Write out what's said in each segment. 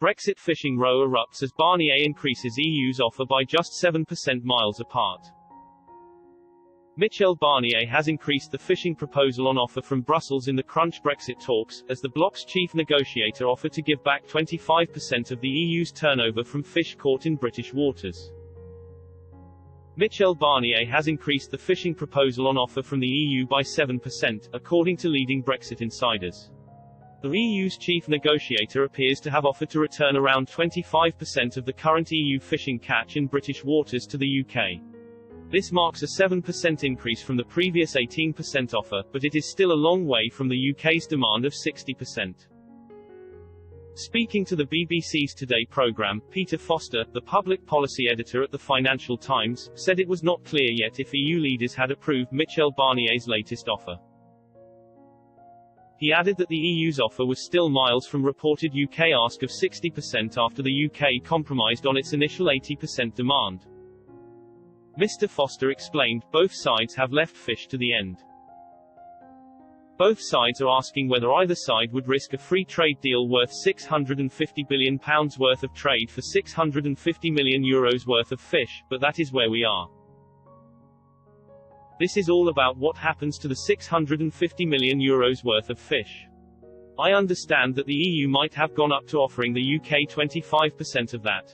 Brexit fishing row erupts as Barnier increases EU's offer by just 7% miles apart. Michel Barnier has increased the fishing proposal on offer from Brussels in the crunch Brexit talks, as the bloc's chief negotiator offered to give back 25% of the EU's turnover from fish caught in British waters. Michel Barnier has increased the fishing proposal on offer from the EU by 7%, according to leading Brexit insiders. The EU's chief negotiator appears to have offered to return around 25% of the current EU fishing catch in British waters to the UK. This marks a 7% increase from the previous 18% offer, but it is still a long way from the UK's demand of 60%. Speaking to the BBC's Today programme, Peter Foster, the public policy editor at the Financial Times, said it was not clear yet if EU leaders had approved Michel Barnier's latest offer. He added that the EU's offer was still miles from reported UK ask of 60% after the UK compromised on its initial 80% demand. Mr. Foster explained, both sides have left fish to the end. Both sides are asking whether either side would risk a free trade deal worth £650 billion worth of trade for €650 million worth of fish, but that is where we are. This is all about what happens to the €650 million worth of fish. I understand that the EU might have gone up to offering the UK 25% of that.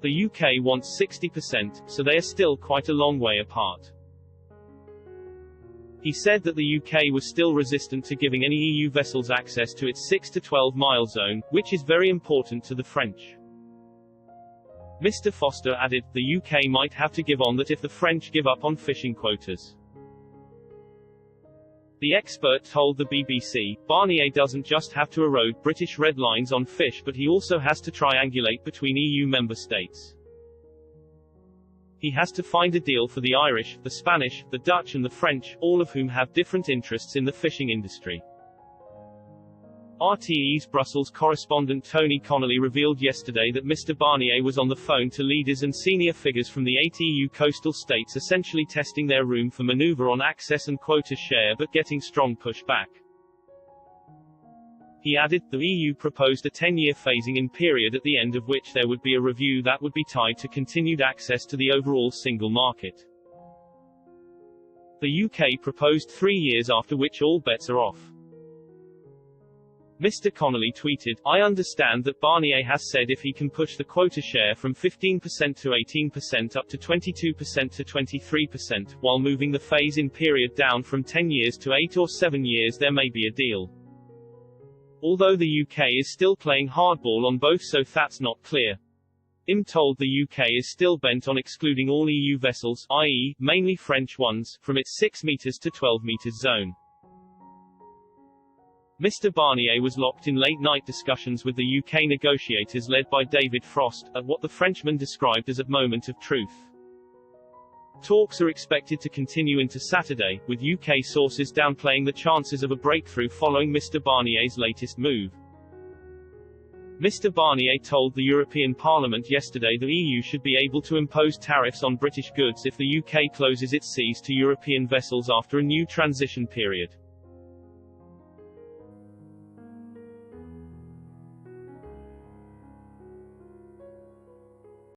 The UK wants 60%, so they are still quite a long way apart. He said that the UK was still resistant to giving any EU vessels access to its 6 to 12 mile zone, which is very important to the French. Mr. Foster added, the UK might have to give on that if the French give up on fishing quotas. The expert told the BBC, Barnier doesn't just have to erode British red lines on fish, but he also has to triangulate between EU member states. He has to find a deal for the Irish, the Spanish, the Dutch and the French, all of whom have different interests in the fishing industry. RTE's Brussels correspondent Tony Connolly revealed yesterday that Mr. Barnier was on the phone to leaders and senior figures from the 8 EU coastal states, essentially testing their room for manoeuvre on access and quota share but getting strong pushback. He added, the EU proposed a 10-year phasing-in period at the end of which there would be a review that would be tied to continued access to the overall single market. The UK proposed 3 years, after which all bets are off. Mr. Connolly tweeted, I understand that Barnier has said if he can push the quota share from 15% to 18% up to 22% to 23%, while moving the phase-in period down from 10 years to 8 or 7 years, there may be a deal. Although the UK is still playing hardball on both, so that's not clear. I'm told the UK is still bent on excluding all EU vessels, i.e., mainly French ones, from its 6 meters to 12 meters zone. Mr. Barnier was locked in late-night discussions with the UK negotiators led by David Frost, at what the Frenchman described as a moment of truth. Talks are expected to continue into Saturday, with UK sources downplaying the chances of a breakthrough following Mr. Barnier's latest move. Mr. Barnier told the European Parliament yesterday the EU should be able to impose tariffs on British goods if the UK closes its seas to European vessels after a new transition period.